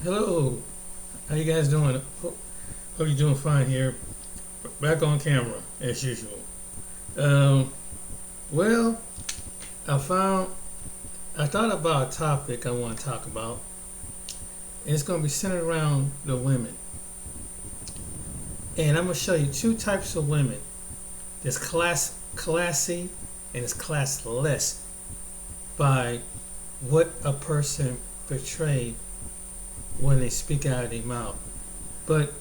Hello, how you guys doing? Hope you're doing fine here. Back on camera as usual. Um, well, I found I thought about a topic I want to talk about, and it's going to be centered around the women. And I'm going to show you two types of women. There's classy, and there's classless by what a person portray when they speak out of their mouth. But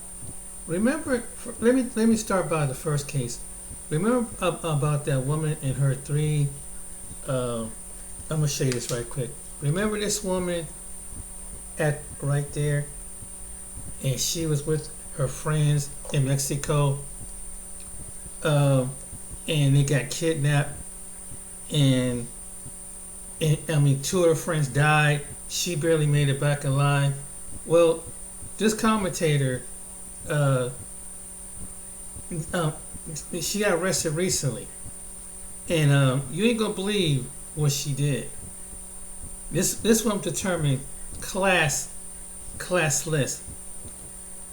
remember, let me start by the first case. Remember about that woman and her three. I'm gonna show you this right quick. Remember this woman at right there, and she was with her friends in Mexico, uh, and they got kidnapped, and, I mean two of her friends died. She barely made it back alive. Well, this commentator, uh, um, she got arrested recently, and you ain't gonna believe what she did. This one determined classless,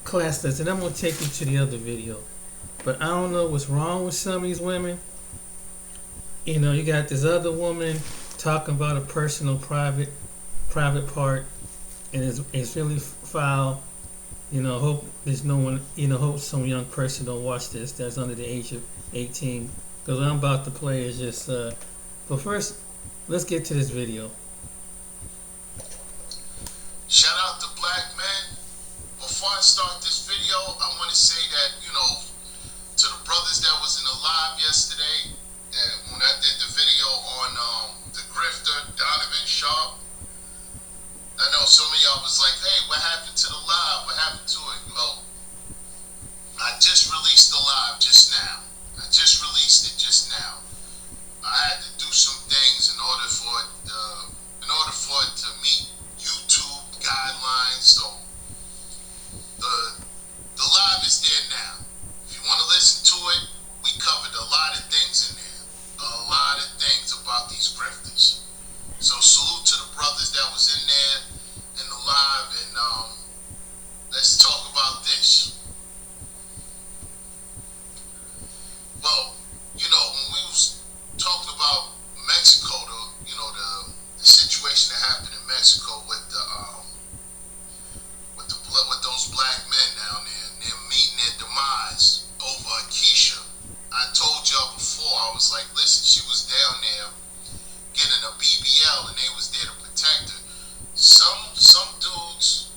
classless, and I'm gonna take you to the other video. But I don't know what's wrong with some of these women. You know, you got this other woman talking about a personal, private part, and it's really foul. You know, hope there's no one. You know, hope some young person don't watch this that's under the age of 18. Because what I'm about to play is just. But first, let's get to this video. Shout out to black men. Before I start this video, I want to say that, to the brothers that was in the live yesterday, that when I did the video on the grifter, Donovan Sharp, I know some of y'all was like, hey, what happened to the live? What happened to it? Well, I just released the live just now. I just released it just now. I had to do some things in order for it to meet YouTube guidelines. So the live is there now. If you want to listen to it, we covered a lot of things in there. A lot of things about these grifters. So salute to the brothers that was in there in the live, and let's talk about this. Well, when we was talking about Mexico, the situation that happened in Mexico with with those black men down there, and them meeting their demise over Akeisha. I told y'all before, I was like, listen, she was down there getting a BBL, and they was there to protect her. Some dudes,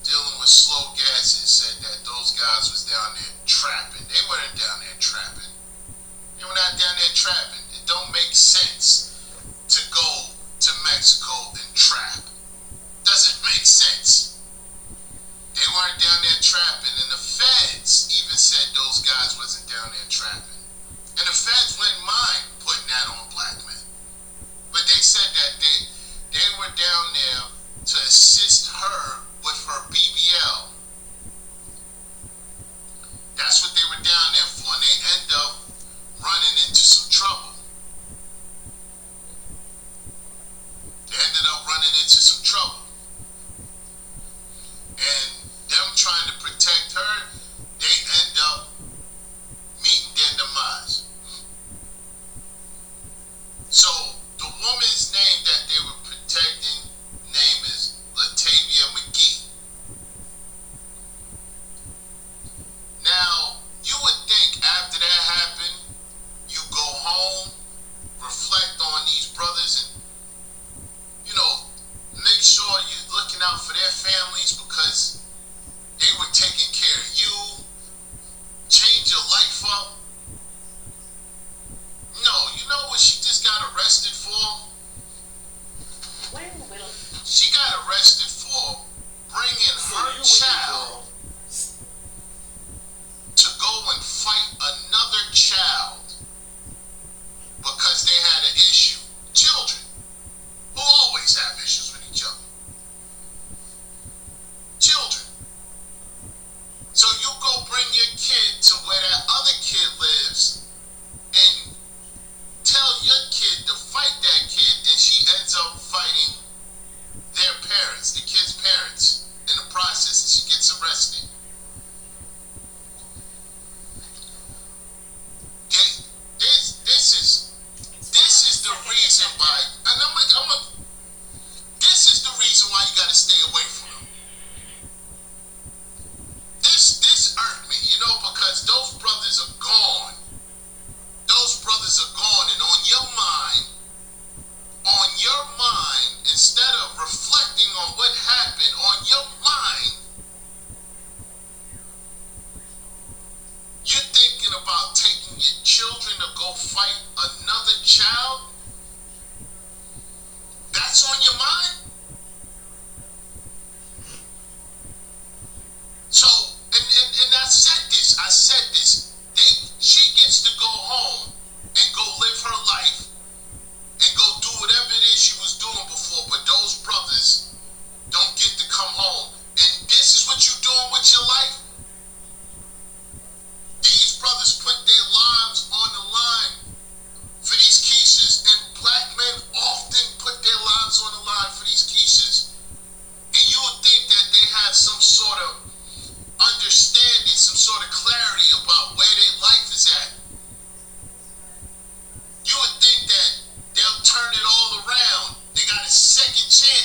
dealing with slow gases, said that those guys was down there trapping. They weren't down there trapping. They were not down there trapping. It don't make sense to go to Mexico and trap. Doesn't make sense. They weren't down there trapping, and the feds even said those guys wasn't down there trapping. And the feds wouldn't mind putting that on black men. But they said that they were down there to assist her with her BBL. That's what they were down there for, and they end up running into some trouble. They ended up running into some trouble. And them trying to protect her, they end up meeting their demise. So the woman's name that they were protecting, name is Latavia McGee. Now, you would think after that happened, you go home, reflect on these brothers, and make sure you're looking out for their families, because they were taking care of you, change your life up. No, you know what she just got arrested for? When will She got arrested for bringing her child to go and fight another child because they had an issue. Children who always have issues with each other. Children. So you go bring your kid to where that other kid lives and tell your kid to fight that kid, and she ends up fighting their parents, the kid's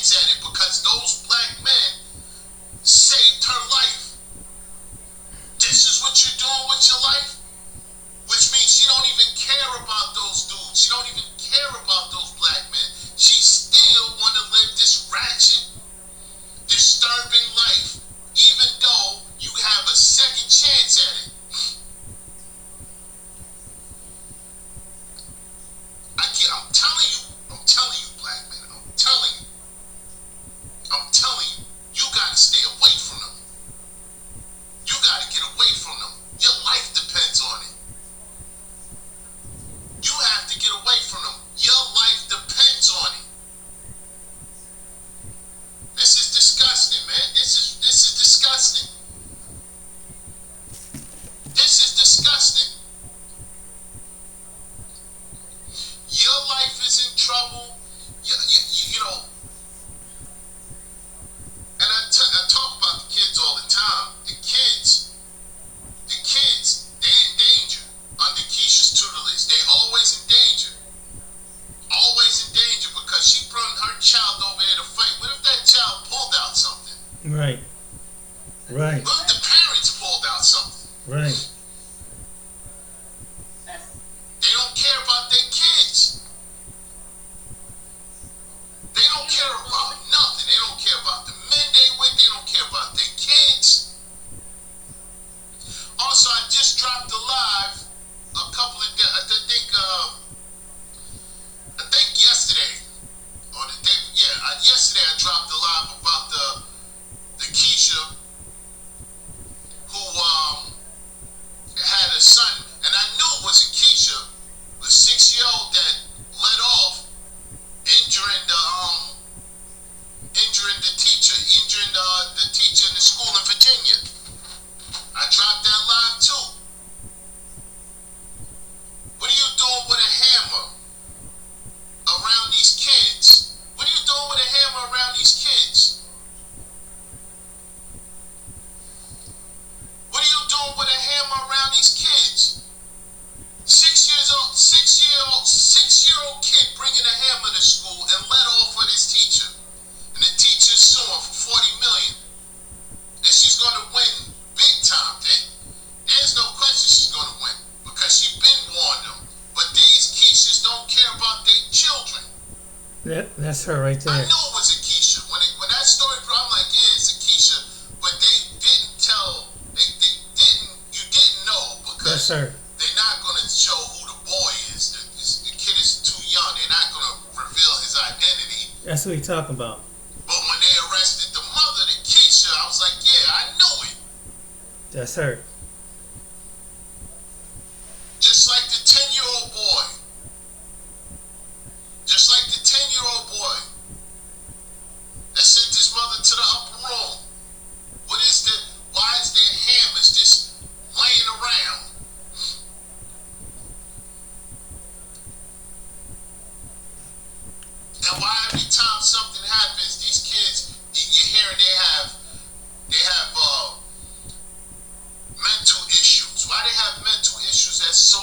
chance at it because those black men saved her life. This is what you're doing with your life? Which means she don't even care about those dudes. She don't even care about those black men. She still want to live this ratchet, disturbing life, even though you have a second chance at it. I'm telling you, black men, I'm telling you, you gotta stay away from them. You gotta get away from them. Your life depends on it. You have to get away from them. Your life depends on it. This is disgusting, man. This is disgusting. This is disgusting. Your life is in trouble. You know, and I talk about the kids all the time. The kids, they're in danger under Keisha's tutelage. They're always in danger. Always in danger because she brought her child over there to fight. What if that child pulled out something? Right. Right. What if the parents pulled out something? Right. They don't care about their kids. They don't care about nothing. They don't care about the men they with. They don't care about their kids. Also, I just dropped a live a couple of days. I think yesterday or the day. Yeah, yesterday I dropped a live about the Keisha who had a son, and I knew it was a Keisha, the 6-year-old that let off, injuring the teacher in the school in Virginia. I dropped that live too. What are you doing with a hammer around these kids? What are you doing with a hammer around these kids? What are you doing with a hammer around these kids? 6-year-old kid bringing a hammer to school and let off with his teacher. And the teacher's suing for $40 million. And she's going to win big time. There's no question she's going to win because she's been warned them. But these Keishas don't care about their children. That's her right there. I knew it was a Keisha. When that story broke, I'm like, yeah, it's a Keisha. But they didn't tell, you didn't know because That's her. they're not going to show who the boy is. The kid is too young. They're not going to reveal his identity. That's what we talking about. But when they arrested the mother, the Keisha, I was like, yeah, I knew it. That's her. Just like the 10-year-old boy. Just like the 10-year-old boy that sent his mother to the upper room. Why is their hammers just laying around? And why every time something happens, these kids, you're hearing they have mental issues. Why they have mental issues at so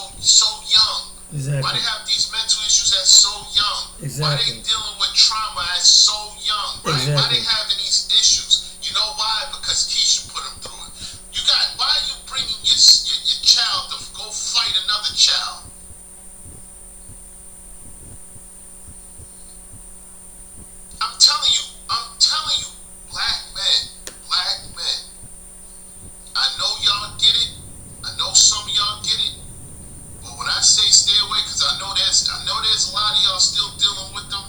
young? Exactly. Why they have these mental issues at so young? Exactly. Why they dealing with trauma at so young? Right? Exactly. Why they having these issues? You know why? Because Keisha put them through it. Why are you bringing your child to go fight another child? I'm telling you, black men. I know y'all get it. I know some of y'all get it. But when I say stay away, because I know there's a lot of y'all still dealing with them.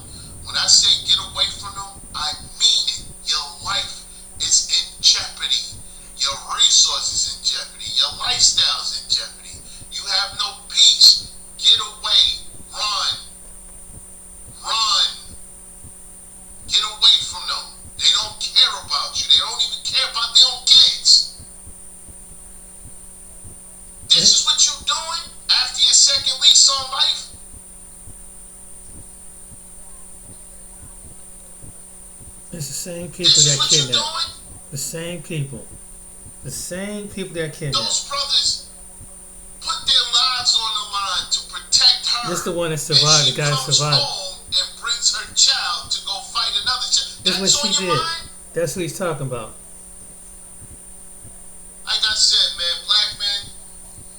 When I say get away from them, I mean it. Your life is in jeopardy. Your resources in jeopardy. Your lifestyle's in jeopardy. You have no peace. Get away. Run. Get away from them. They don't care about you. They don't even care about their own kids. This is what you're doing after your second lease on life? It's the same people This is that what you're kidnapped. doing? The same people. The same people that kidnapped. Those brothers put their lives on the line to protect her. This is the one that survived. The guy that And she survived. comes home and brings her child to go fight another child. This is what That's on she your did. mind? That's what he's talking about. Like I said, man, black men,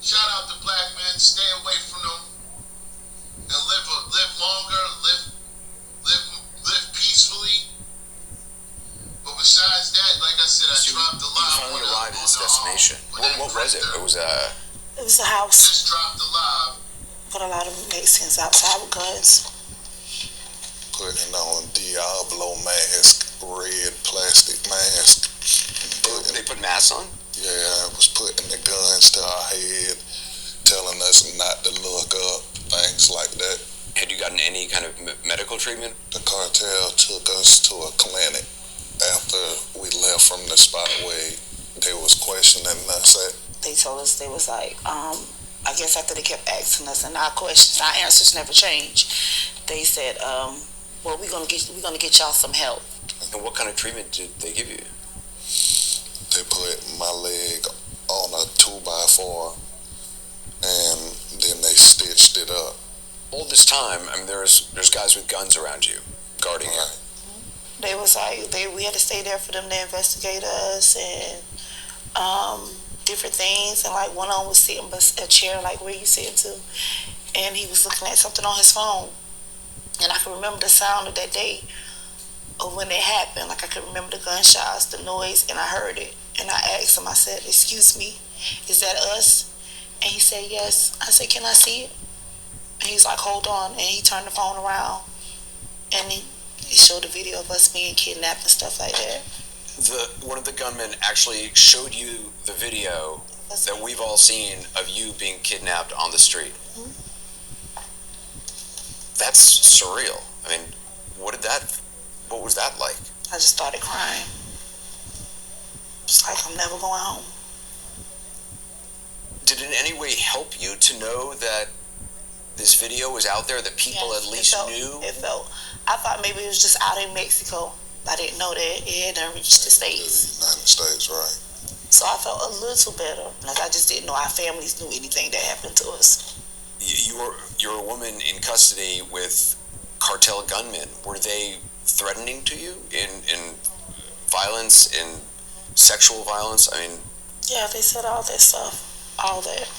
shout out to black men, stay away from them and live longer, live peacefully. But besides that, like I said, I So dropped the you live finally on arrived at this destination. What was it? It was It was a house Just dropped the live. with a lot of Mexicans outside with guns. Putting on Diablo mask, red plastic mask. they put masks on? Yeah, was putting the guns to our head, telling us not to look up, things like that. Had you gotten any kind of medical treatment? The cartel took us to a clinic after we left from the spot where they was questioning us at. They told us, they was like, I guess after they kept asking us and our questions, our answers never changed. They said, well, we're gonna get y'all some help. And what kind of treatment did they give you? They put my leg on a 2x4 and then they stitched it up. All this time, I mean, there's guys with guns around you, guarding you. Right. They was like, we had to stay there for them to investigate us and different things. And like one of them was sitting by a chair like where you sitting to, and he was looking at something on his phone. And I can remember the sound of that day of when it happened. Like I can remember the gunshots, the noise, and I heard it. And I asked him, I said, excuse me, is that us? And he said, yes. I said, can I see it? And he's like, hold on. And he turned the phone around and he showed a video of us being kidnapped and stuff like that. One of the gunmen actually showed you the video that we've all seen of you being kidnapped on the street. Mm-hmm. That's surreal. I mean, what was that like? I just started crying. It's like I'm never going home. Did it in any way help you to know that this video was out there, that people Yes, at least knew? I thought maybe it was just out in Mexico. I didn't know that it had reached the States. The United States, right. So I felt a little better. Like I just didn't know our families knew anything that happened to us. You're a woman in custody with cartel gunmen. Were they threatening to you in violence, in sexual violence? I mean, Yeah, they said all that stuff. All that.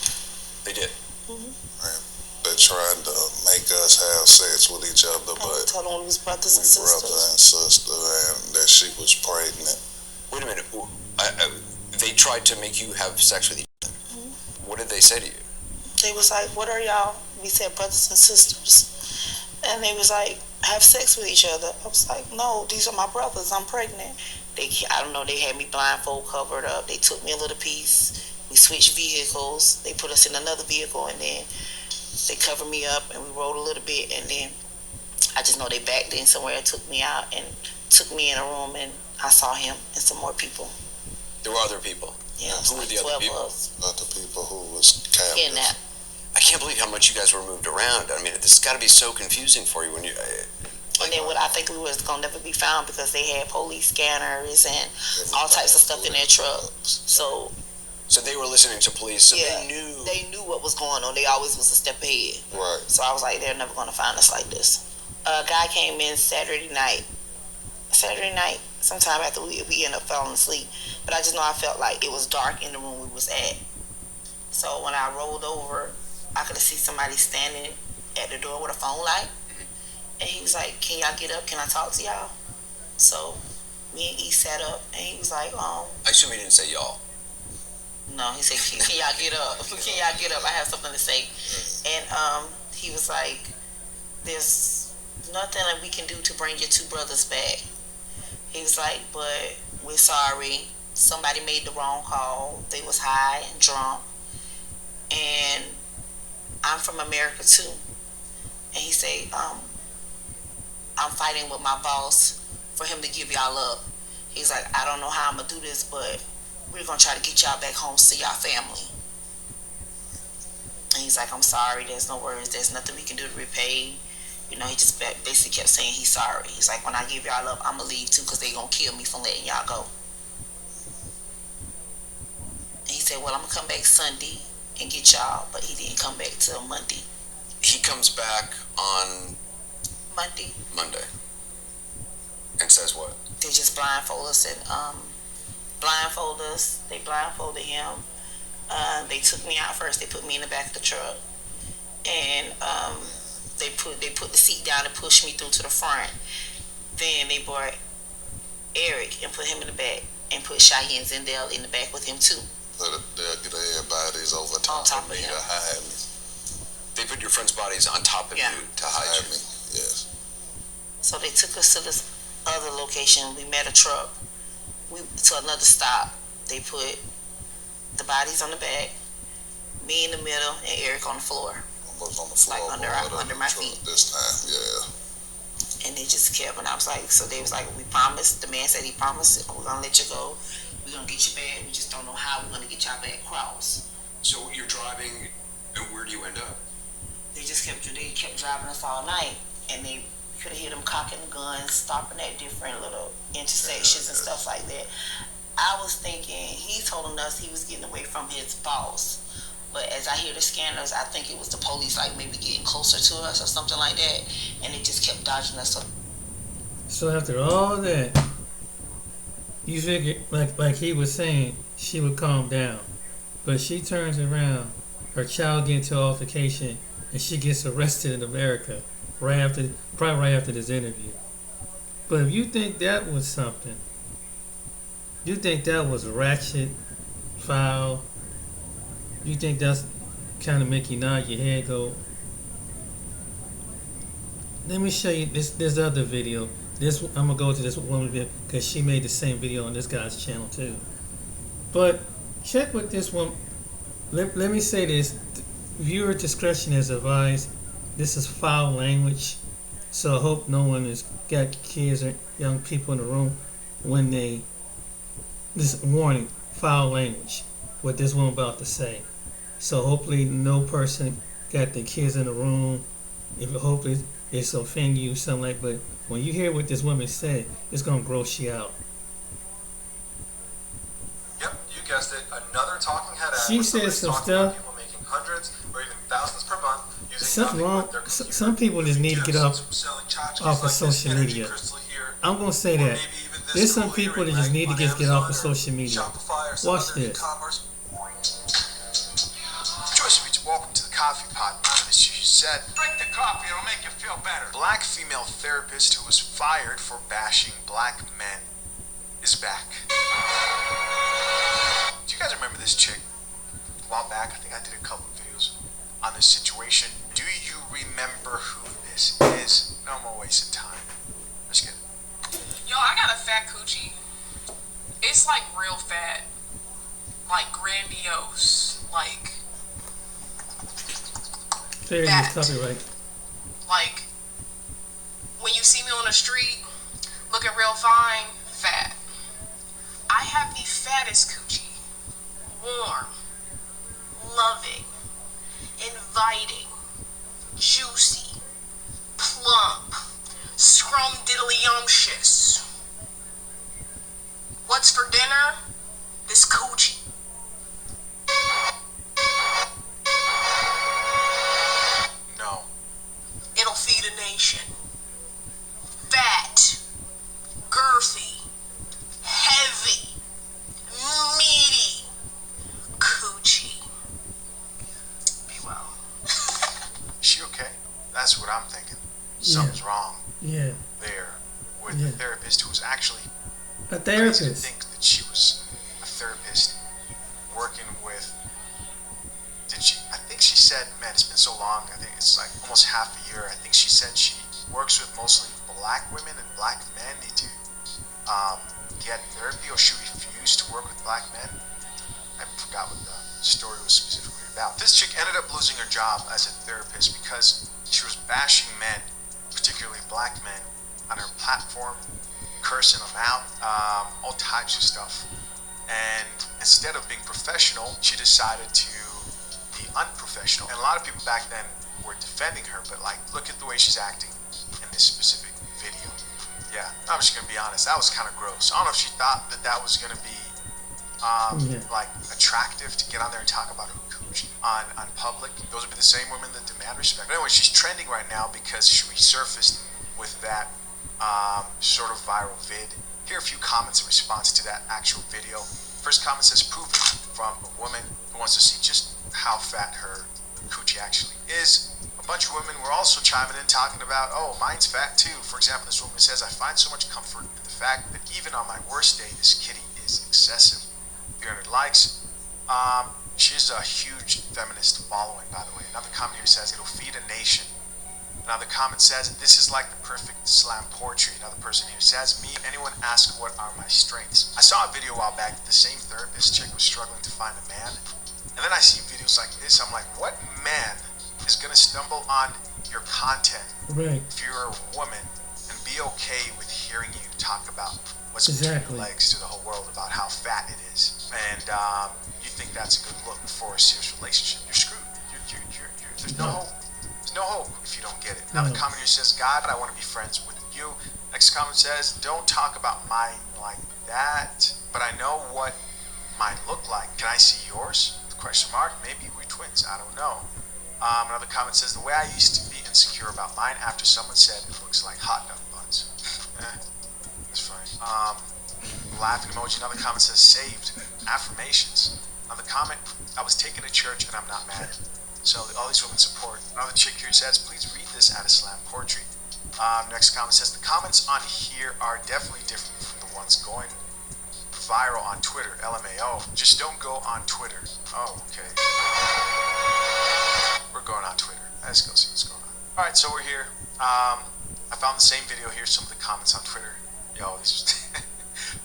they did. They tried to make us have sex with each other, And we but told them we was brothers we and sisters. brother and sister, and that she was pregnant. Wait a minute. They tried to make you have sex with each other. What did they say to you? They was like, what are y'all? We said brothers and sisters. And they was like, have sex with each other. I was like, no, these are my brothers. I'm pregnant. I don't know, they had me blindfold covered up. They took me a little piece. We switched vehicles. They put us in another vehicle and then they covered me up and we rode a little bit. And then I just know they backed in somewhere and took me out and took me in a room and I saw him and some more people. There were other people. Yeah, Who were the other 12 people? of us. Other people who was captive. Kidnapped. I can't believe how much you guys were moved around. I mean, this has got to be so confusing for you when you. And then what I think we was gonna never be found because they had police scanners and all types of stuff in their truck. So they were listening to police, so yeah, they knew. they knew what was going on. They always was a step ahead. Right. So I was like, they're never gonna find us like this. A guy came in Saturday night, sometime after we ended up falling asleep. But I just know I felt like it was dark in the room we was at. So when I rolled over, I could see somebody standing at the door with a phone light. And he was like, can y'all get up? Can I talk to y'all? So me and E sat up and he was like, I assume he didn't say y'all. no, he said, can y'all get up? Can y'all get up? I have something to say. And he was like, there's nothing that we can do to bring your two brothers back. He was like, but we're sorry. Somebody made the wrong call. They was high and drunk. And I'm from America too. And he said, I'm fighting with my boss for him to give y'all up. He's like, I don't know how I'm gonna do this, but we're gonna try to get y'all back home to see y'all family. And he's like, I'm sorry, there's no words, there's nothing we can do to repay. You know, he just basically kept saying he's sorry. He's like, when I give y'all up, I'm gonna leave too, because they gonna kill me for letting y'all go. And he said, well, I'm gonna come back Sunday and get y'all, but he didn't come back till Monday. He comes back on Monday. Monday and says what? They just blindfold us and blindfold us. They blindfolded him. They took me out first. They put me in the back of the truck, and they put the seat down and pushed me through to the front. Then they brought Eric and put him in the back and put Shaheen Zindel in the back with him too. They'll get everybody's over top of me to hide me. They put your friends' bodies on top of you to hide you. Me, yes. So they took us to this other location. We met a truck. We to another stop. They put the bodies on the back, me in the middle, and Eric on the floor. Almost on the floor, like under my feet. This time, yeah. And they just kept, and I was like, so they was like, we promised. The man said he promised, we're gonna let you go. We're gonna get you back. We just don't know how we're gonna get y'all back across. So you're driving, and where do you end up? They kept driving us all night, and they could hear them cocking the guns, stopping at different little intersections and stuff like that. I was thinking he told us he was getting away from his boss, but as I hear the scanners, I think it was the police, like maybe getting closer to us or something like that, and it just kept dodging us. So after all that, you figure, like he was saying, she would calm down, but she turns around, her child gets into an altercation, and she gets arrested in America probably right after this interview. But if you think that was something, you think that was ratchet, foul, you think that's kind of make you nod your head, go. Let me show you this other video. I'm gonna go to this woman video because she made the same video on this guy's channel too. But check what this one. Let me say this: viewer discretion is advised. This is foul language, so I hope no one has got kids or young people in the room when they. This warning: foul language. What this woman about to say. So hopefully no person got the kids in the room. If hopefully it's offend you, something like. But when you hear what this woman said, it's gonna gross you out. Yep, you guessed it. Another talking head ad. She says some stuff. People making hundreds or even thousands per month using Something wrong. Some people just need to get off of social media. I'm gonna say that. There's some people that just need to get off of social media. Watch this. Welcome to the coffee pot. She said, drink the coffee, it'll make you feel better. Black female therapist who was fired for bashing black men is back. Do you guys remember this chick? A while back, I think I did a couple of videos on this situation. Do you remember who this is? No more wasting time. Let's get it. Yo, I got a fat coochie. It's like real fat. Like grandiose. Like Fair use copyright. Like, when you see me on the street, looking real fine, fat. I have the fattest coochie. Warm, loving, inviting, juicy, plump, scrumdiddlyumptious. What's for dinner? This coochie. It'll feed a nation. Fat, girthy, heavy, meaty, coochie. Be well. Is she okay? That's what I'm thinking. Something's wrong. Yeah. There with the therapist who was actually a therapist. Crazy to think that she was a therapist working with. I think she said, man, it's been so long. I think it's like almost half a year. I think she said she works with mostly black women and black men need to get therapy, or she refused to work with black men. I forgot what the story was specifically about. This chick ended up losing her job as a therapist because she was bashing men, particularly black men, on her platform, cursing them out, all types of stuff. And instead of being professional, she decided to be unprofessional. And a lot of people back then were defending her, but like, look at the way she's acting in this specific video. Yeah, I'm just gonna be honest, that was kind of gross. I don't know if she thought that that was gonna be like attractive to get on there and talk about her cooch on public. Those would be the same women that demand respect. But anyway, she's trending right now because she resurfaced with that sort of viral vid Here are a few comments in response to that actual video. First comment says, "Prove it," from a woman who wants to see just how fat her coochie actually is. A bunch of women were also chiming in talking about, "Oh, mine's fat too." For example, this woman says, "I find so much comfort in the fact that even on my worst day, this kitty is excessive." 300 likes. She has a huge feminist following, by the way. Another comment here says, "It'll feed a nation." Another comment says, "This is like the perfect slam poetry." Another person here says, "Me, anyone ask what are my strengths?" I saw a video a while back that the same therapist chick was struggling to find a man. And then I see videos like this. I'm like, what man is going to stumble on your content Right. if you're a woman and be okay with hearing you talk about what's Exactly. between your legs to the whole world about how fat it is? And you think that's a good look for a serious relationship? You're screwed. There's no hope. There's no hope if you don't get it. Another comment here says, "God, I want to be friends with you." Next comment says, "Don't talk about mine like that, but I know what mine look like. Can I see yours?" Question mark. Maybe we're twins. I don't know. Another comment says, "The way I used to be insecure about mine after someone said it looks like hot dog buns." That's funny. Laughing emoji. Another comment says, "Saved." Affirmations. Another comment, "I was taken to church and I'm not mad." So all these women support. Another chick here says, "Please read this at a slam poetry." Next comment says, "The comments on here are definitely different from the ones going viral on Twitter. LMAO. Just don't go on Twitter." Oh, okay. We're going on Twitter. Let's go see what's going on. Alright, so we're here. I found the same video here, some of the comments on Twitter. Yo, this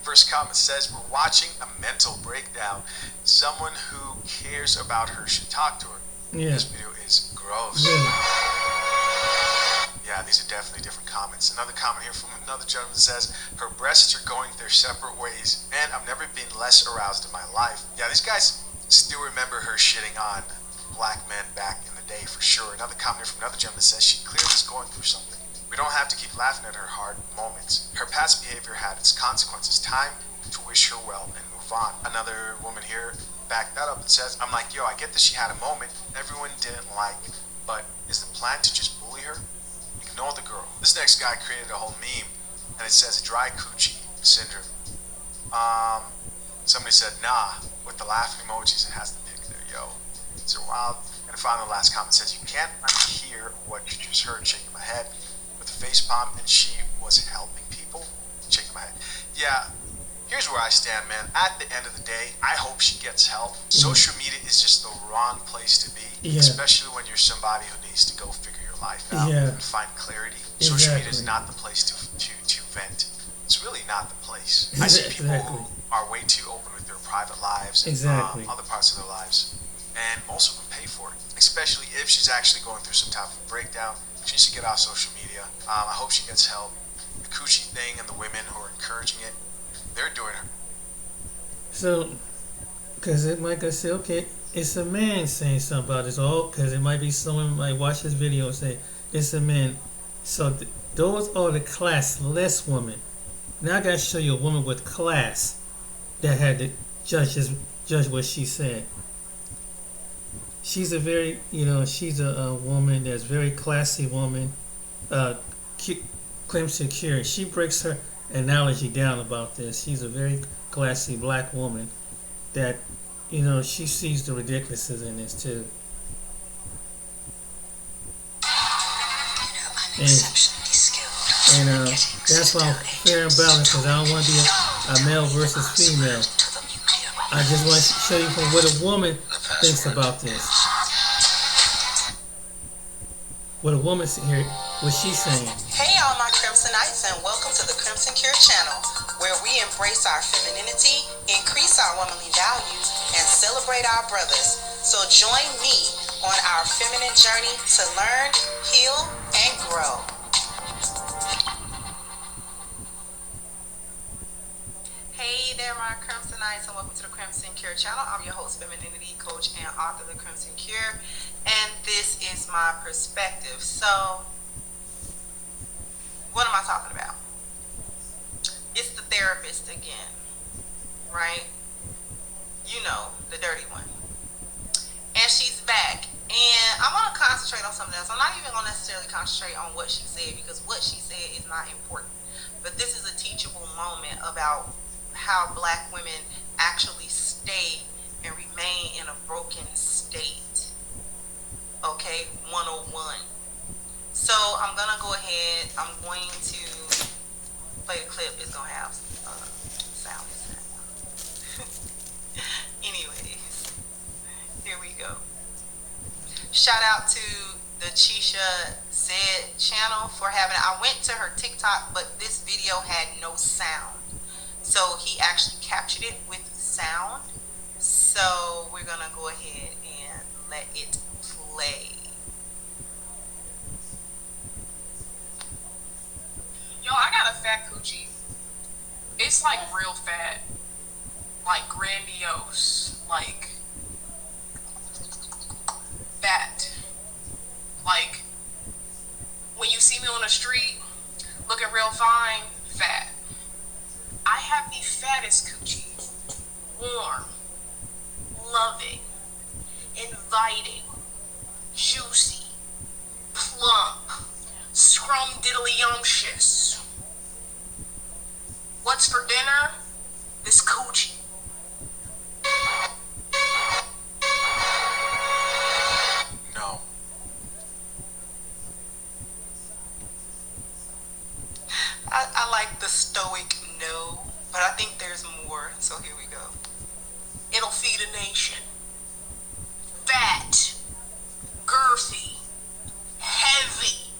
first comment says, "We're watching a mental breakdown. Someone who cares about her should talk to her." Yeah. This video is gross. Really. Yeah, these are definitely different comments. Another comment here from another gentleman says, "Her breasts are going their separate ways, and I've never been less aroused in my life." Yeah, these guys still remember her shitting on black men back in the day for sure. Another comment here from another gentleman says, "She clearly is going through something. We don't have to keep laughing at her hard moments. Her past behavior had its consequences. Time to wish her well and move on." Another woman here backed that up and says, "I'm like, yo, I get that she had a moment everyone didn't like, but is the plan to just bully her? Ignore the girl." This next guy created a whole meme, and it says dry coochie syndrome. Somebody said, "Nah," with the laughing emojis and has the pic there. Yo, it's a wild. And finally, the last comment says, "You can't unhear what you just heard," shaking my head with a face palm, and she was helping people, shaking my head. Yeah, here's where I stand, man. At the end of the day, I hope she gets help. Social media is just the wrong place to be, Yeah. especially when you're somebody who needs to go figure your life out Yeah. and find clarity. Social media is Exactly. not the place to vent. It's really not the place. I see people Exactly. who are way too open with their private lives and Exactly. other parts of their lives, and most of them pay for it, especially if she's actually going through some type of breakdown. She needs to get off social media. I hope she gets help. The coochie thing and the women who are encouraging it, they're doing it. So, because it might go say, okay, it's a man saying something about this, all because it might be someone might watch this video and say it's a man. So those are the classless women. Now I gotta show you a woman with class that had to judge what she said. She's a very, she's a woman that's very classy woman, claims secure. She breaks her analogy down about this. She's a very classy black woman that, she sees the ridiculousness in this too. And that's why I'm fair and balanced, because I don't want to be a male versus female. I just want to show you from what a woman thinks about this. What a woman here, what she's saying. Hey all my Crimsonites, and welcome to the Crimson Cure channel, where we embrace our femininity, increase our womanly values, and celebrate our brothers. So join me on our feminine journey to learn, heal, and grow. Hey there, my Crimsonites, and welcome to the Crimson Cure channel. I'm your host, femininity coach, and author of the Crimson Cure, and this is my perspective. So, what am I talking about? It's the therapist again, right? You know, the dirty one. And she's back. And I'm going to concentrate on something else. I'm not even going to necessarily concentrate on what she said, because what she said is not important. But this is a teachable moment about how black women actually stay and remain in a broken state. Okay, 101. So I'm gonna go ahead. I'm going to play the clip. It's gonna have sound. Anyways, here we go. Shout out to the Chisha Zed channel for having it. I went to her TikTok, but this video had no sound. So he actually captured it with sound. So we're gonna go ahead and let it play. Yo, I got a fat coochie. It's like real fat. Like grandiose. Like fat. Like when you see me on the street looking real fine, fat. I have the fattest coochie. Warm, loving, inviting, juicy, plump, scrumdiddlyumptious. What's for dinner? This coochie. No. I like the stoic no, but I think there's more. So here we go. It'll feed a nation. Fat, girthy, heavy,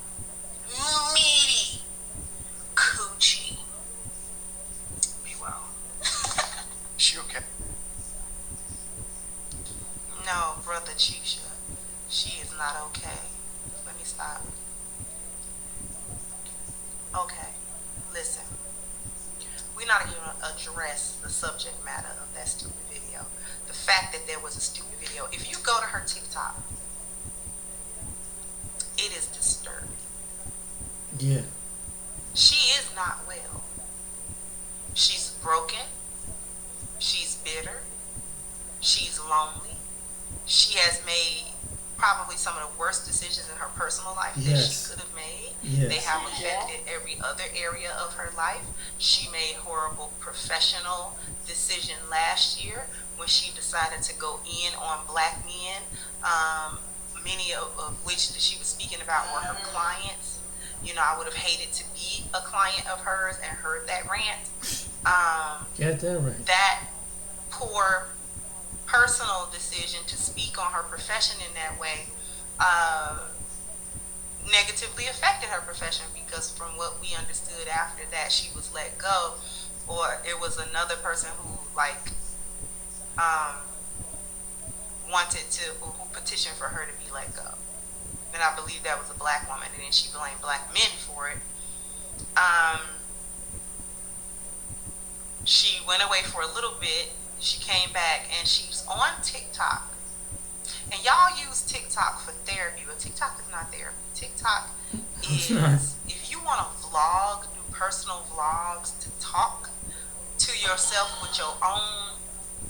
meaty, coochie. Be well. She okay? No, brother Chisha, she is not okay. Let me stop. Okay, listen. We're not even going to address the subject matter of that stupid video. The fact that there was a stupid video. If you go to her TikTok, it is disturbing. Yeah. She is not well. She's broken. She's bitter. She's lonely. She has made probably some of the worst decisions in her personal life that she could have made. Yes. They have affected every other area of her life. She made horrible professional decision last year when she decided to go in on black men, many of which that she was speaking about were her clients. You know, I would have hated to be a client of hers and heard that rant. Get that right. That poor personal decision to speak on her profession in that way negatively affected her profession, because from what we understood after that, she was let go, or it was another person who who petitioned for her to be let go, and I believe that was a black woman, and then she blamed black men for it. She went away for a little bit. She came back and she's on TikTok. And y'all use TikTok for therapy, but TikTok is not therapy. TikTok is, if you want to vlog, do personal vlogs, to talk to yourself with your own,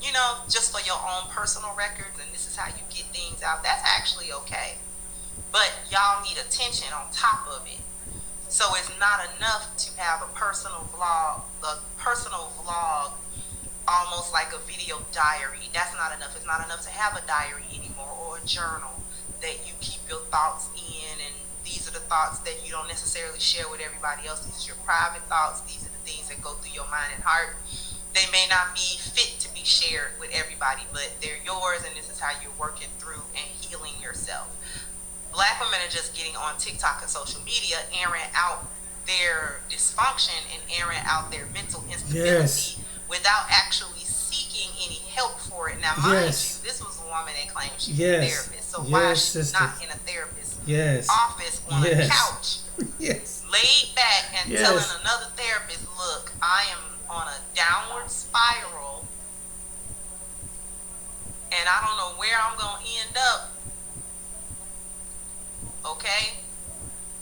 you know, just for your own personal records, and this is how you get things out, that's actually okay. But y'all need attention on top of it. So it's not enough to have a personal vlog, almost like a video diary. That's not enough. It's not enough to have a diary anymore, or a journal that you keep your thoughts in, and these are the thoughts that you don't necessarily share with everybody else. These are your private thoughts. These are the things that go through your mind and heart. They may not be fit to be shared with everybody, but they're yours, and this is how you're working through and healing yourself. Black women are just getting on TikTok and social media, airing out their dysfunction and airing out their mental instability without actually seeking any help for it. Now, mind you, this was a woman that claimed she was a therapist. So why is she not in a therapist's office on a couch, laid back and telling another therapist, look, I am on a downward spiral and I don't know where I'm going to end up. Okay?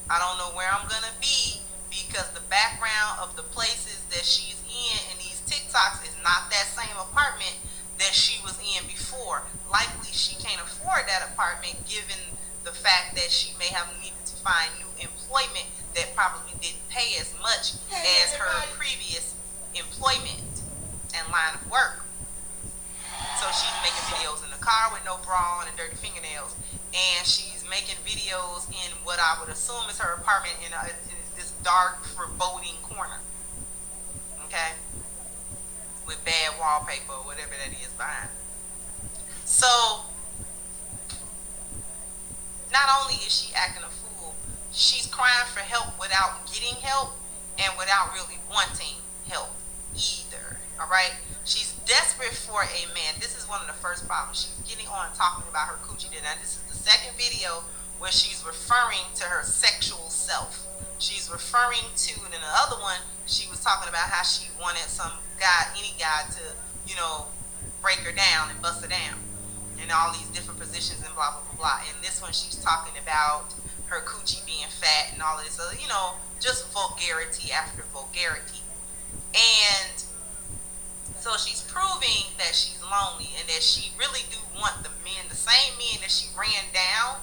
I don't know where I'm going to be, because the background of the places that she's in these TikToks is not that same apartment that she was in before. Likely she can't afford that apartment, given the fact that she may have needed to find new employment that probably didn't pay as much as her previous employment and line of work. So she's making videos in the car with no bra on and dirty fingernails, and she's making videos in what I would assume is her apartment in this dark, foreboding corner. Okay, with bad wallpaper or whatever that is behind. So not only is she acting a fool, she's crying for help without getting help and without really wanting help either. All right, she's desperate for a man. This is one of the first problems. She's getting on talking about her coochie. Now this is the second video where she's referring to her sexual self. She's referring to, and in the other one, she was talking about how she wanted some guy, any guy, to, break her down and bust her down in all these different positions and blah, blah, blah, blah. And this one, she's talking about her coochie being fat and all of this other, just vulgarity after vulgarity. And so she's proving that she's lonely and that she really do want the men, the same men that she ran down.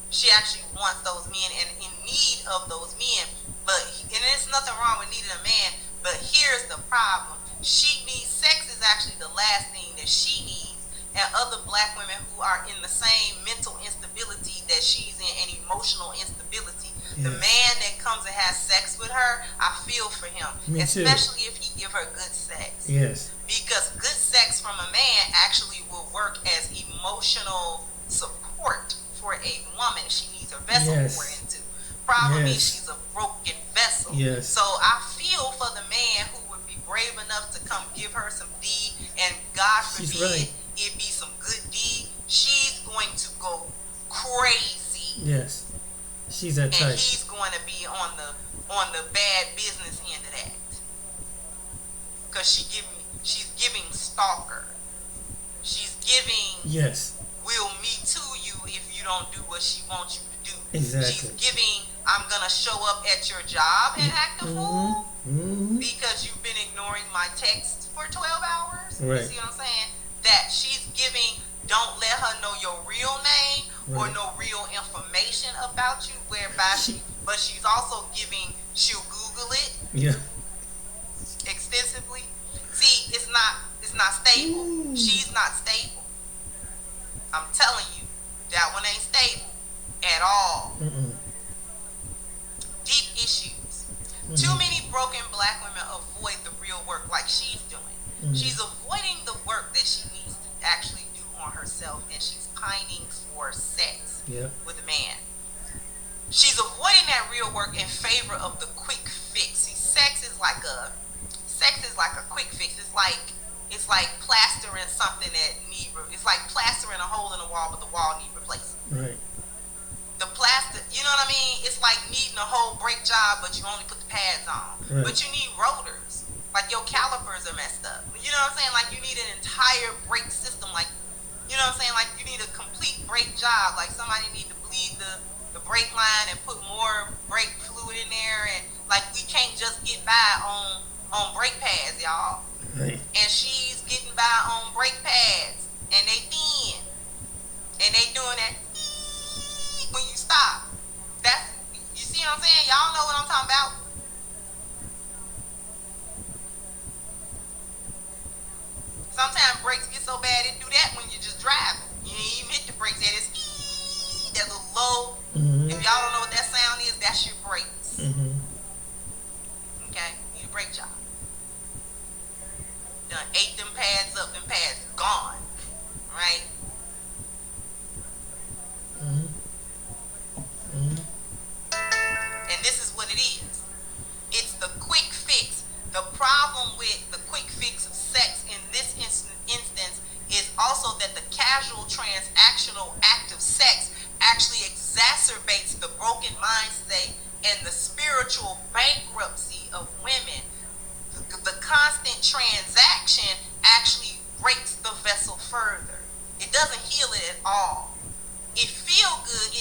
She actually wants those men and in need of those men. And there's nothing wrong with needing a man, but here's the problem. She needs, sex is actually the last thing that she needs. And other black women who are in the same mental instability that she's in and emotional instability. Yes. The man that comes and has sex with her, I feel for him. Me especially too. If he give her good sex. Yes. Because good sex from a man actually will work as emotional support for a woman. She needs her vessel poured into. Problem is she's a broken vessel. Yes. So I feel for the man who would be brave enough to come give her some D, and God forbid it be some good D. She's going to go crazy. Yes. She's that type. And he's going to be on the bad business end of that. Because she's giving stalker. She's giving will me to you if you don't do what she wants you to do. Exactly. She's giving, I'm going to show up at your job and act a fool because you've been ignoring my text for 12 hours. Right. You see what I'm saying? That she's giving, don't let her know your real name or no real information about you, whereby but she's also giving, she'll Google it extensively. See, it's not stable. She's not stable. I'm telling you, that one ain't stable at all. Deep issues. Too many broken black women avoid the real work like she's doing. She's avoiding the work that she needs to actually do on herself, and she's pining for sex with a man. She's avoiding that real work in favor of the quick fix. See, sex is like a quick fix. It's like plastering something that it's like plastering a hole in a wall, but the wall needs replacing. Right. The plaster, you know what I mean? It's like needing a whole brake job, but you only put the pads on. Right. But you need rotors. Like your calipers are messed up. You know what I'm saying? Like you need an entire brake system. Like, you know what I'm saying? Like you need a complete brake job. Like somebody need to bleed the brake line and put more brake fluid in there. And like we can't just get by on brake pads, y'all. Right. And she's getting by on brake pads. And they thin. And they doing that when you stop. You see what I'm saying? Y'all know what I'm talking about. Sometimes brakes get so bad it do that when you're just driving. You ain't even hit the brakes. There's a low. If y'all don't know what that sound is, that's your brakes. Okay? Need a brake job. Done ate them pads up. Them pads gone. Right? And this is what it is. It's the quick fix. The problem with the quick fix of sex in this instance is also that the casual transactional act of sex actually exacerbates the broken mind state and the spiritual bankruptcy of women. The constant transaction actually breaks the vessel further. It doesn't heal it at all. It feel good.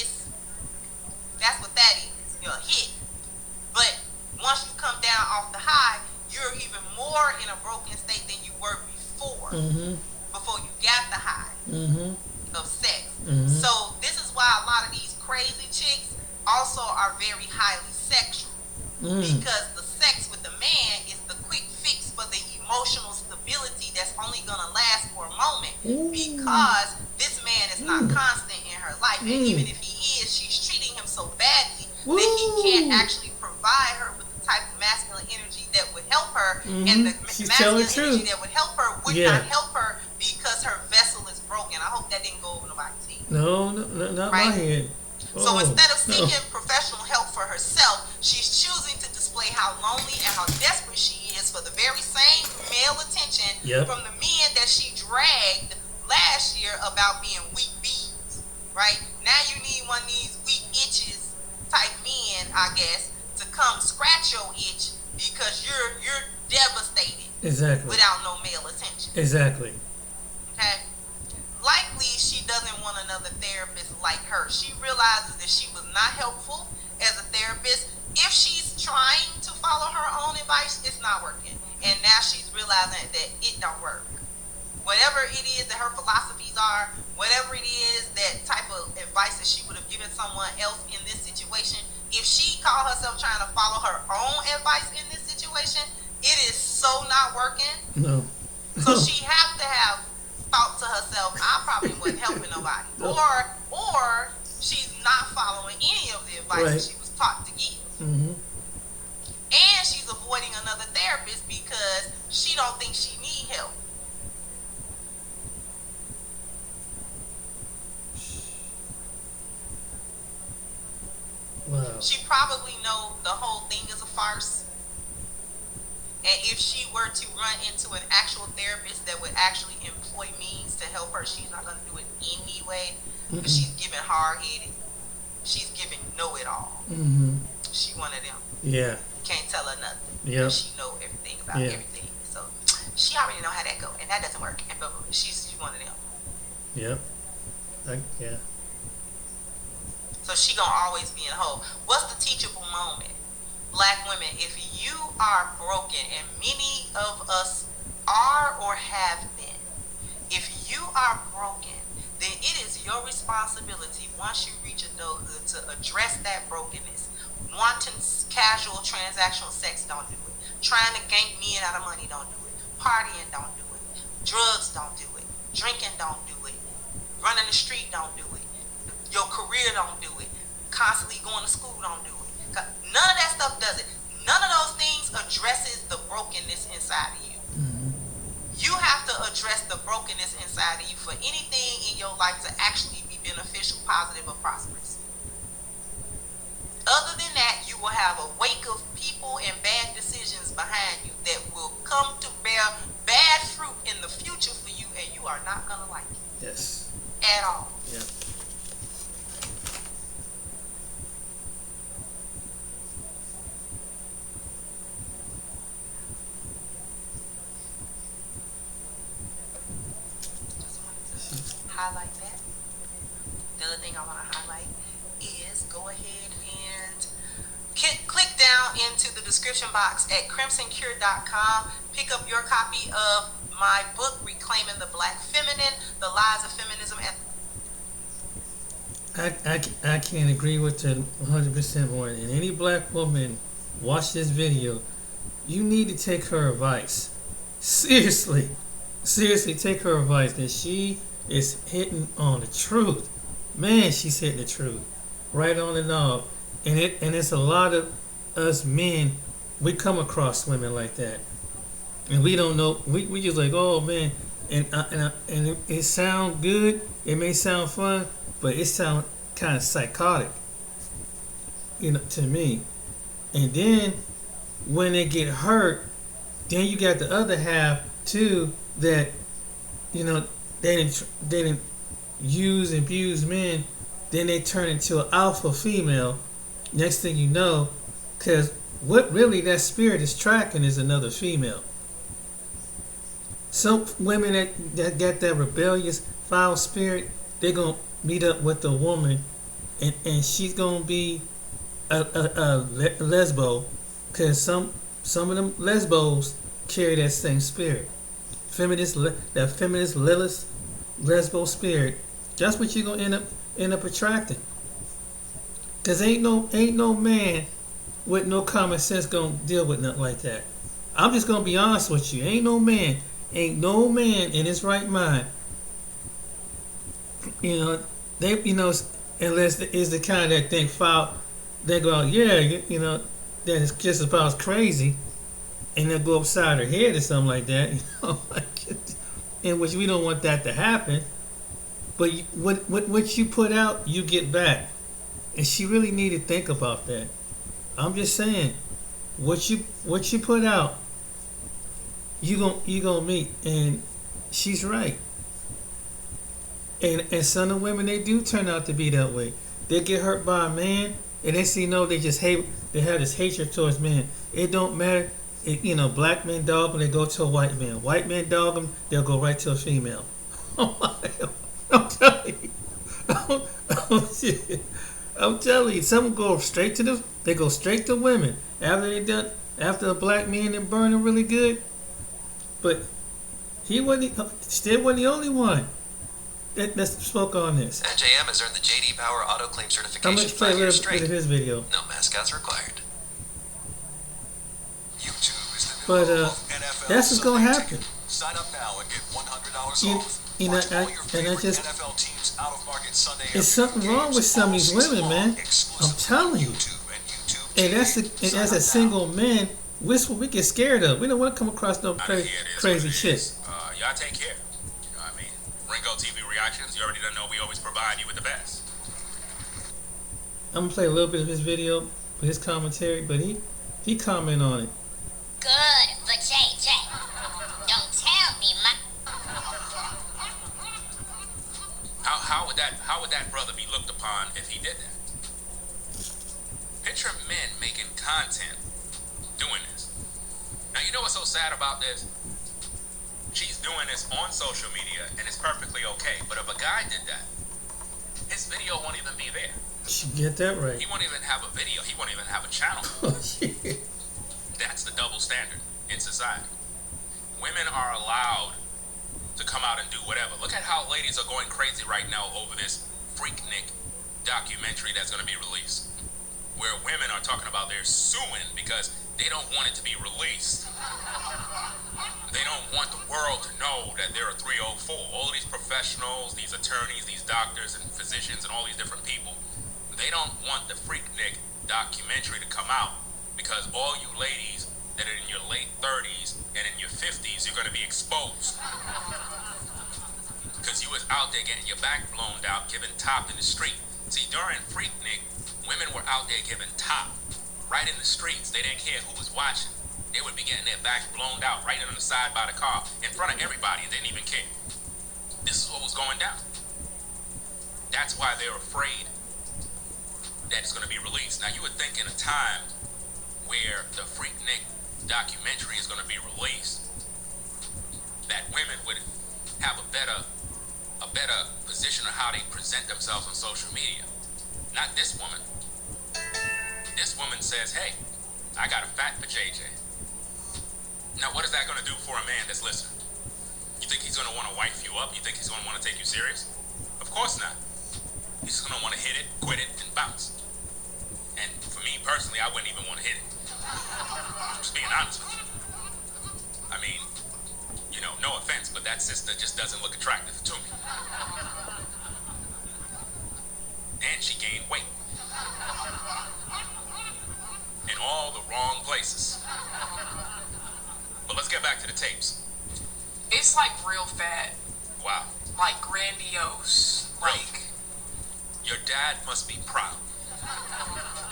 That's what that is. You're a hit. But once you come down off the high, you're even more in a broken state than you were before. Before you got the high of sex. So this is why a lot of these crazy chicks also are very highly sexual. Because the sex with the man is the quick fix for the emotional stability that's only gonna last for a moment. Because this man is not constant in her life, and even if he is, she's treating him so badly that he can't actually provide her with the type of masculine energy that would help her, and the masculine energy that would help her would not help her because her vessel is broken. I hope that didn't go over nobody's head. No, not my head. So instead of seeking professional help for herself, she's choosing to display how lonely and how desperate she is for the very same male attention from the men that she dragged last year about being weak bees. Right? Now you need one of these weak itches type men, I guess, to come scratch your itch because you're devastated. Exactly. Without no male attention. Exactly. Okay? Likely she doesn't want another therapist like her. She realizes that she was not helpful as a therapist. If she's trying to follow her own advice, it's not working. And now she's realizing that it don't work. Whatever it is that her philosophies are, whatever it is, that type of advice that she would have given someone else in this situation, if she called herself trying to follow her own advice in this situation, it is so not working. No. So she have to have thought to herself, I probably wasn't helping nobody. Or she's not following any of the advice that she was taught to give. And she's avoiding another therapist because she don't think she need help. Wow. She probably know the whole thing is a farce. And if she were to run into an actual therapist that would actually employ means to help her, she's not going to do it anyway. Because she's giving hard-headed. She's giving know-it-all. She one of them. Yeah. Can't tell her nothing. Yeah. She know everything about everything. So she already know how that go. And that doesn't work. And blah, blah, blah. She's one of them. Yep. Yeah. So she going to always be in a hole. What's the teachable moment? Black women, if you are broken, and many of us are or have been, if you are broken, then it is your responsibility once you reach adulthood to address that brokenness. Wanting casual transactional sex, don't do it. Trying to gank men out of money, don't do it. Partying, don't do it. Drugs, don't do it. Drinking, don't do it. Running the street, don't do it. Your career, don't do it. Constantly going to school, don't do it. None of that stuff does it. None of those things addresses the brokenness inside of you. You have to address the brokenness inside of you for anything in your life to actually be beneficial, positive, or prosperous. Other than that, you will have a wake of people and bad decisions behind you that will come to bear bad fruit in the future for you, and you are not going to like it. Yes. At all. Yeah. Highlight that. The other thing I want to highlight is go ahead and click down into the description box at crimsoncure.com. Pick up your copy of my book, Reclaiming the Black Feminine, The Lies of Feminism. I can't agree with her 100% more. And any black woman watch this video, you need to take her advice. Seriously take her advice, because she is hitting on the truth. Man, she's hitting the truth right on and off. And it's a lot of us men, we come across women like that, and we don't know. We just like, oh man, and it sound good. It may sound fun, but it sound kind of psychotic, to me. And then when they get hurt, then you got the other half too that, they didn't use and abuse men. Then they turn into an alpha female. Next thing you know, because what really that spirit is tracking is another female. Some women that got that rebellious, foul spirit, they're going to meet up with a woman, and she's going to be a lesbo, because some of them lesbos carry that same spirit. That feminist Lilith lesbo spirit, that's what you're gonna end up attracting. Cause ain't no man with no common sense gonna deal with nothing like that. I'm just gonna be honest with you. Ain't no man in his right mind. You know, unless is the kind that think foul, they go, yeah, that is just about as crazy, and they'll go upside her head or something like that. In which we don't want that to happen. But what you put out, you get back, and she really need to think about that. I'm just saying, what you put out, you gonna meet, and she's right. And some of the women, they do turn out to be that way. They get hurt by a man, and they see they just hate. They have this hatred towards men. It don't matter. Black men dog them, they go to a white man. White men dog them, they'll go right to a female. I'm telling you. I'm telling you, some go straight to they go straight to women after a black man that burned them really good. But he still wasn't the only one that spoke on this. NJM has earned the JD Power Auto Claim certification. I'm going to play a little bit of his video. No mascots required. YouTube is the new But NFL that's what's going to happen. Sign up now and get $100 off. Watch all your favorite NFL teams out of market Sunday. It's something wrong with some of these women, man. I'm telling you. And that's a single man, we get scared of. We don't want to come across no crazy shit. Y'all take care. You know what I mean? Ringo TV Reactions, you already don't know we always provide you with the best. I'm going to play a little bit of his video with his commentary, but he comment on it. Good for JJ. Don't tell me, ma. How would that brother be looked upon if he did that? Picture men making content doing this. Now you know what's so sad about this? She's doing this on social media and it's perfectly okay. But if a guy did that, his video won't even be there. She get that right. He won't even have a video. He won't even have a channel. Oh, shit. That's the double standard in society. Women are allowed to come out and do whatever. Look at how ladies are going crazy right now over this Freaknik documentary that's going to be released, where women are talking about they're suing because they don't want it to be released. They don't want the world to know that they're a 304. All these professionals, these attorneys, these doctors and physicians and all these different people, they don't want the Freaknik documentary to come out because all you ladies that are in your late 30s and in your 50s, you're going to be exposed. Because you was out there getting your back blown out, giving top in the street. See, during Freaknik, women were out there giving top, right in the streets. They didn't care who was watching. They would be getting their backs blown out right on the side by the car, in front of everybody, and didn't even care. This is what was going down. That's why they're afraid that it's going to be released. Now, you would think in a time where the Freaknik documentary is going to be released, that women would have a better position on how they present themselves on social media. Not this woman. This woman says, hey, I got a fat for JJ. Now, what is that going to do for a man that's listening? You think he's going to want to wife you up? You think he's going to want to take you serious? Of course not. He's just going to want to hit it, quit it, and bounce. And for me personally, I wouldn't even want to hit it. I'm just being honest with you. I mean, no offense, but that sister just doesn't look attractive to me. And she gained weight. In all the wrong places. But let's get back to the tapes. It's like real fat. Wow. Like grandiose. Like your dad must be proud.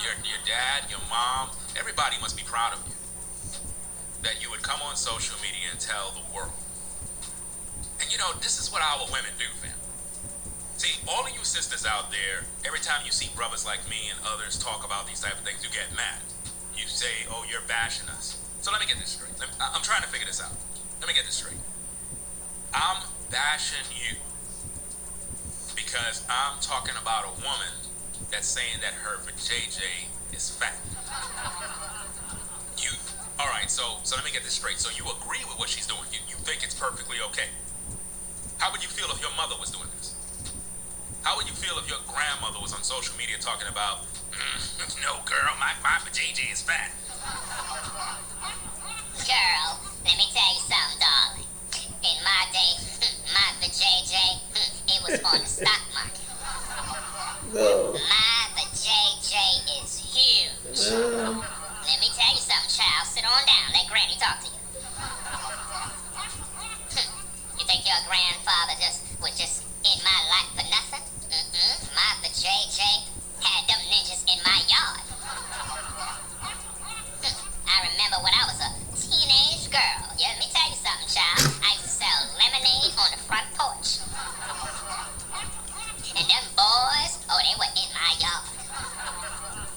Your dad, your mom, everybody must be proud of you. That you would come on social media and tell the world. And this is what our women do, fam. See, all of you sisters out there, every time you see brothers like me and others talk about these type of things, you get mad. You say, oh, you're bashing us. So let me get this straight. I'm trying to figure this out. Let me get this straight. I'm bashing you because I'm talking about a woman that's saying that her vajayjay is fat. All right, so let me get this straight. So you agree with what she's doing. You think it's perfectly okay. How would you feel if your mother was doing this? How would you feel if your grandmother was on social media talking about, No, girl, my JJ is fat. Girl, let me tell you something, darling. In my day, my vajayjay, it was on the stock market. No. My vajayjay is huge. Let me tell you something, child. Sit on down. Let Granny talk to you. You think your grandfather would just in my life for nothing? My vajayjay had them ninjas in my yard. I remember when I was a teenage girl. Yeah, let me tell you something, child. I used to sell lemonade on the front porch. And them boys, they were in my yard.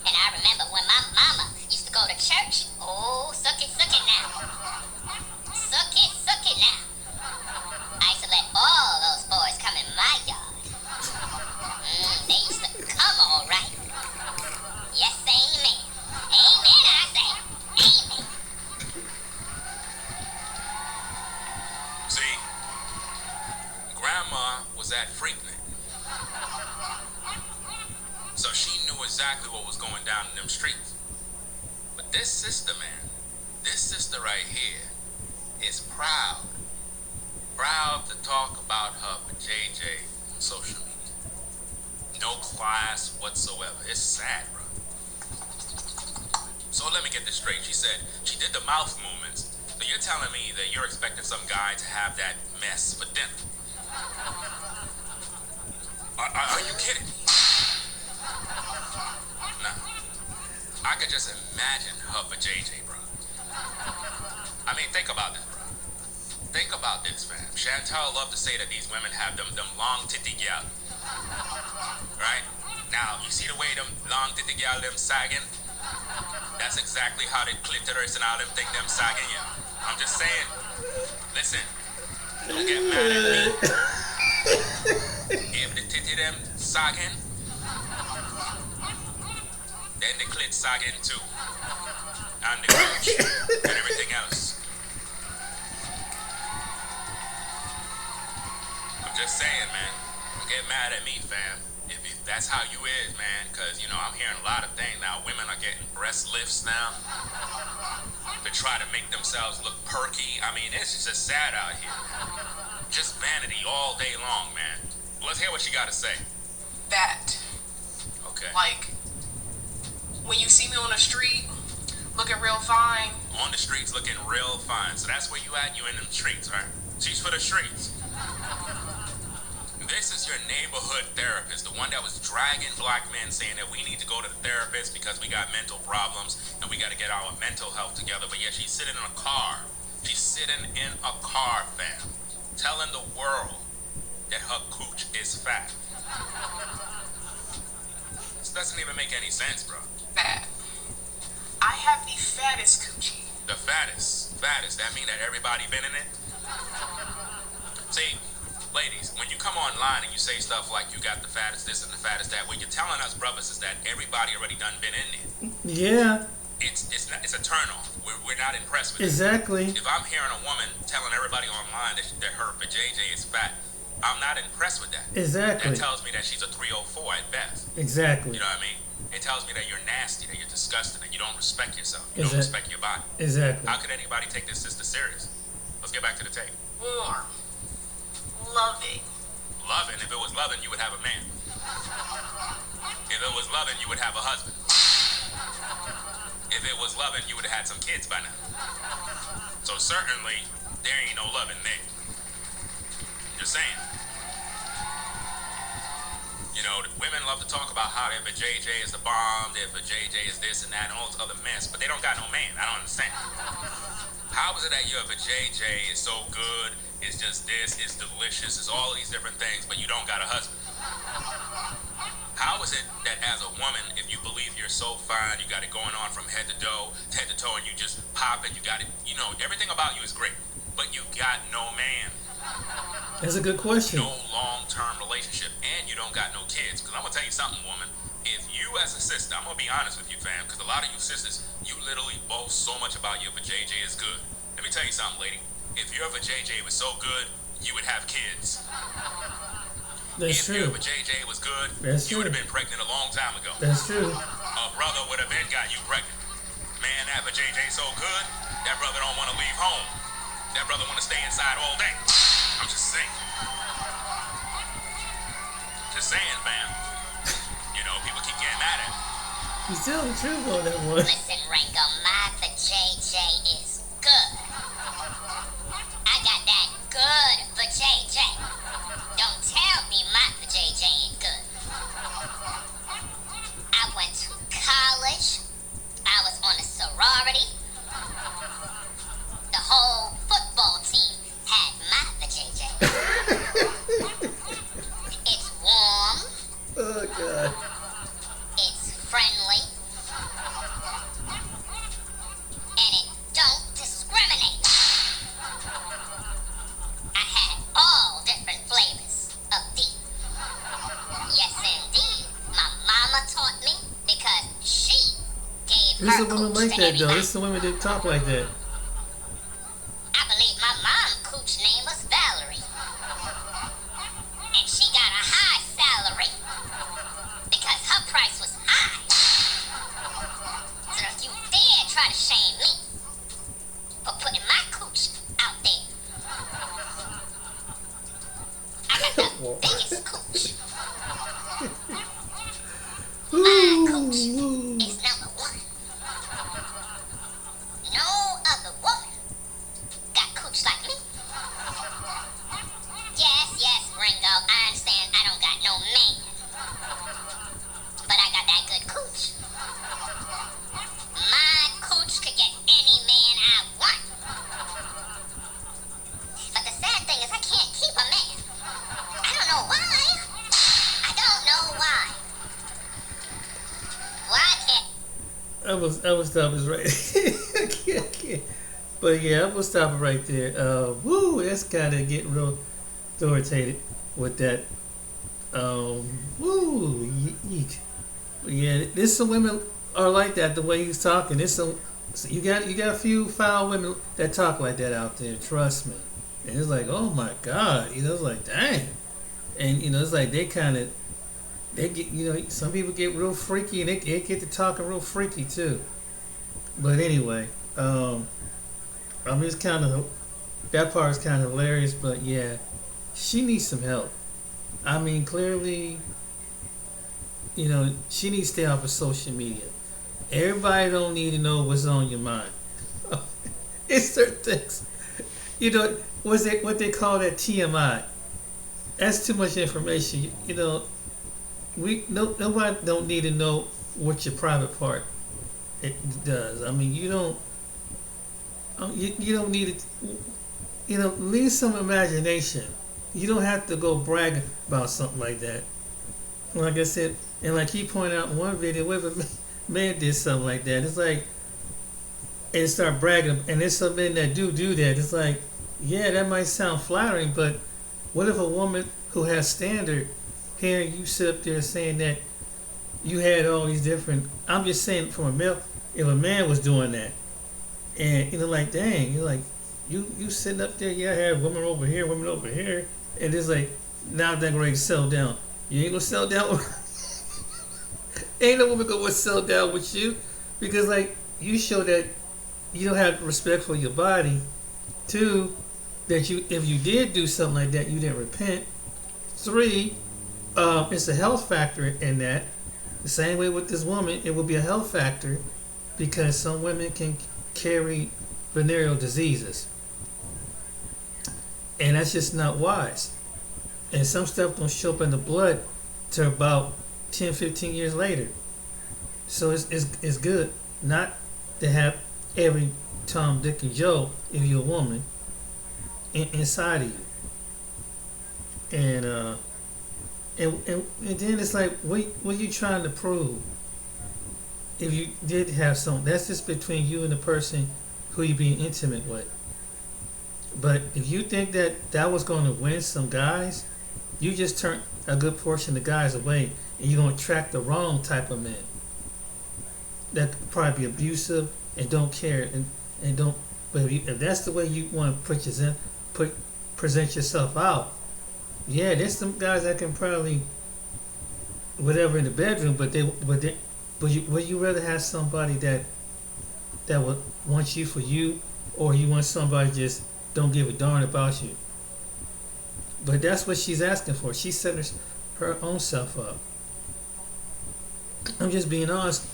And I remember when my mama used to go to church. Oh, suck it now. Suck it now. I used to let all those boys come in my yard. They used to come all right. Yes, amen. Amen, I say. Amen. See, Grandma was at Freaknik. So she knew exactly what was going down in them streets. But this sister, man, this sister right here is proud. Proud to talk about her JJ on social media. No class whatsoever. It's sad, bro. So let me get this straight. She said she did the mouth movements. So you're telling me that you're expecting some guy to have that mess for dinner? Are you kidding me? Nah. I could just imagine her for JJ, bro. I mean, think about this, bro. Think about this, fam. Chantel loved to say that these women have them long titty gal. Right? Now, you see the way them long titty gal them sagging? That's exactly how the clitoris and all them think them sagging, yeah. I'm just saying. Listen, don't get mad at me. If the titty them sagging, then the clit sagging too. And the cooch and everything else. I'm just saying, man. Don't get mad at me, fam. If that's how you is, man, because, I'm hearing a lot of things now. Women are getting breast lifts now to try to make themselves look perky. I mean, it's just sad out here. Just vanity all day long, man. Let's hear what you got to say. That. Okay. Like, when you see me on the street looking real fine. On the streets looking real fine. So that's where you at? You in them streets, right? She's for the streets. This is your neighborhood therapist, the one that was dragging black men saying that we need to go to the therapist because we got mental problems and we got to get our mental health together. But yet she's sitting in a car. She's sitting in a car, fam, telling the world that her cooch is fat. This doesn't even make any sense, bro. Fat. I have the fattest coochie. The fattest. That mean that everybody been in it? See, ladies, when you come online and you say stuff like you got the fattest this and the fattest that, what you're telling us brothers is that everybody already done been in it. Yeah. It's a turn off. We're not impressed with Exactly. it. If I'm hearing a woman telling everybody online that her vajayjay is fat, I'm not impressed with that. Exactly. That tells me that she's a 304 at best. Exactly. You know what I mean? It tells me that you're nasty, that you're disgusting, that you don't respect yourself. You don't respect your body. Exactly. How could anybody take this sister serious? Let's get back to the tape. Warm. Loving. Loving? If it was loving, you would have a man. If it was loving, you would have a husband. If it was loving, you would have had some kids by now. So certainly, there ain't no loving there. Just saying. Women love to talk about how their vajayjay is the bomb, their vajayjay is this and that, and all this other mess, but they don't got no man. I don't understand. How is it that your vajayjay is so good, it's just this, it's delicious, it's all these different things, but you don't got a husband? How is it that as a woman, if you believe you're so fine, you got it going on from head to toe, and you just pop it, you got it, everything about you is great, but you got no man. That's a good question. No long-term relationship, and you don't got no kids. Because I'm going to tell you something, woman. If you as a sister, I'm going to be honest with you, fam, because a lot of you sisters, you literally boast so much about your vajayjay is good. Let me tell you something, lady. If your vajayjay was so good, you would have kids. That's if true. your vajayjay was good, That's you would true. have been pregnant a long time ago. That's true. A brother would have been got you pregnant. Man, that for JJ so good, that brother don't want to leave home. That brother want to stay inside all day. I'm just saying. Just saying, fam. You know, people keep getting mad at me. You telling the truth on that one. Listen, Ringo, my for JJ is good. I got that good for JJ. Don't tell me my for JJ ain't good. I went to college. I was on a sorority. The whole football team had my for JJ. It's warm. Oh, God. It's friendly. And it don't discriminate. I had all different flavors of D. Yes, indeed. My mama taught me because she gave There's her a woman cooch like to that, though. everybody. There's some women that talk like that. I believe my mom cooch name was Valerie. And she got a high salary because her price was high. So if you dare try to shame me for putting my cooch out there, I got the biggest cooch. My cooch is number one. No other woman got cooch like me. Yes, Ringo, I understand I don't got no man. But I got that good cooch. My cooch could get any man I want. But the sad thing is I can't keep a man. I don't know why. I don't know why. Why can't... I was stop it right. I can't. But yeah, I'm gonna stop it right there. Woo, that's kind of getting real authoritative with that. Woo, yeek. Yeah, there's some women are like that. The way he's talking, there's some. You got a few foul women that talk like that out there. Trust me. And it's like, oh my God, it's like, dang. And it's like they get, some people get real freaky and they get to talking real freaky too. But anyway, it's kind of, that part is kind of hilarious. But yeah, she needs some help. I mean, clearly, she needs to stay off of social media. Everybody don't need to know what's on your mind. It's certain things. What they call that TMI. That's too much information. Nobody don't need to know what your private part it does. I mean, you don't need to, leave some imagination. You don't have to go brag about something like that. Like I said, and like he pointed out in one video, where a man did something like that. It's like, and start bragging, and there's some men that do that. It's like, yeah, that might sound flattering, but what if a woman who has standard hearing you sit up there saying that you had all these different, I'm just saying from a male, if a man was doing that, and like, dang, you're like, you sitting up there, yeah, I had women over here, and it's like, now they're ready to settle down. You ain't gonna settle down. Ain't no woman gonna settle down with you, because like, you show that you don't have respect for your body. Two, that if you did do something like that, you didn't repent. Three, it's a health factor in that. The same way with this woman, it will be a health factor because some women can carry venereal diseases. And that's just not wise. And some stuff don't show up in the blood till about 10, 15 years later. So it's good not to have every Tom, Dick, and Joe, if you're a woman, inside of you. And then it's like, what are you trying to prove? If you did have something, that's just between you and the person who you're being intimate with. But if you think that was going to win some guys, you just turn a good portion of guys away, and you're going to attract the wrong type of men that could probably be abusive and don't care and don't. But if that's the way you want to present yourself out, yeah, there's some guys that can probably whatever in the bedroom, but Would you rather have somebody that would want you for you, or you want somebody just don't give a darn about you? But that's what she's asking for. She's setting her own self up. I'm just being honest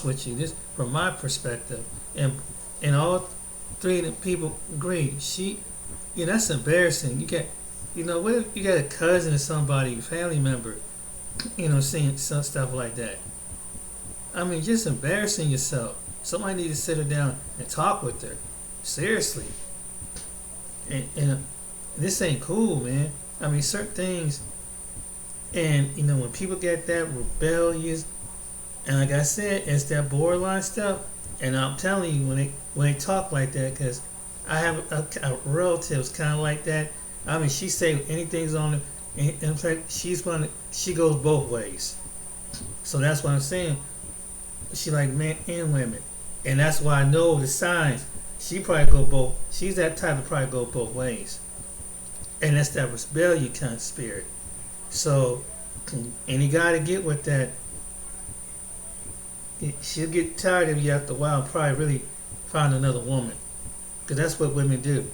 with you. This from my perspective, and all three of the people agree. That's embarrassing. What if you got a cousin or somebody, family member, saying some stuff like that? I mean, just embarrassing yourself. Somebody need to sit her down and talk with her. Seriously. And this ain't cool, man. I mean, certain things, and when people get that rebellious, and like I said, it's that borderline stuff. And I'm telling you, when they talk like that, because I have a relatives kind of like that. I mean, she say anything's on it, and in fact, she goes both ways. So that's what I'm saying. She like men and women, and that's why I know the signs. She probably go both. She's that type to probably go both ways, and that's that rebellion kind of spirit. So, any guy to get with that, she'll get tired of you after a while and probably really find another woman, because that's what women do.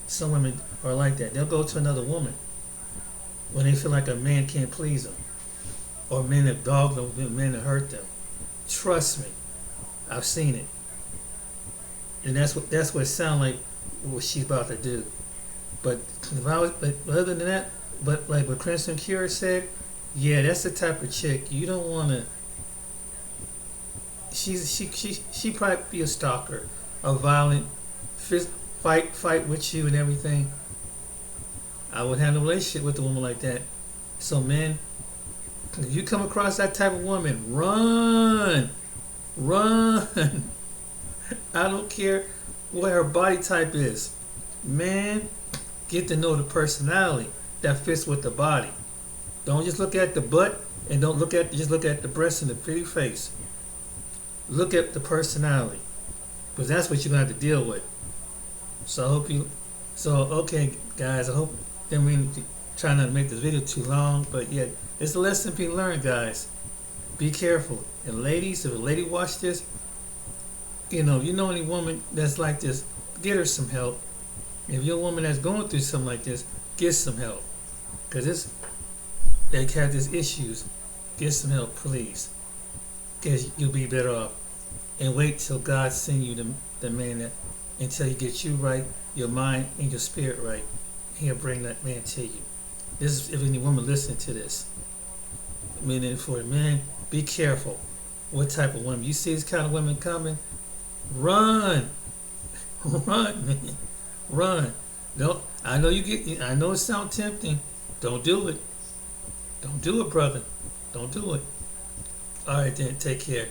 Some women are like that. They'll go to another woman when they feel like a man can't please them, or men have dogged them, men have hurt them. Trust me, I've seen it, and that's what it sounds like. What she's about to do. But other than that, but like what Crimson Cure said, yeah, that's the type of chick you don't want to. She probably be a stalker, a violent, fight with you and everything. I would have no relationship with a woman like that. So men, if you come across that type of woman, run. I don't care what her body type is. Man, get to know the personality that fits with the body. Don't just look at the butt, and don't just look at the breast and the pretty face. Look at the personality, because that's what you're gonna have to deal with. So I hope you. So okay, guys. I hope then we try not to make this video too long, but yeah, it's a lesson to be learned, guys. Be careful, and ladies, if a lady watch this, you know any woman that's like this, get her some help. If you're a woman that's going through something like this, get some help, because they have these issues. Get some help, please, because you'll be better off. And wait till God send you the man that, until He gets you right, your mind and your spirit right. He'll bring that man to you. This is if any woman listening to this. Meaning for men, be careful what type of women. You see this kind of women coming, run, man, run. Don't. I know I know it sounds tempting. Don't do it. Don't do it, brother. Don't do it. All right, then. Take care.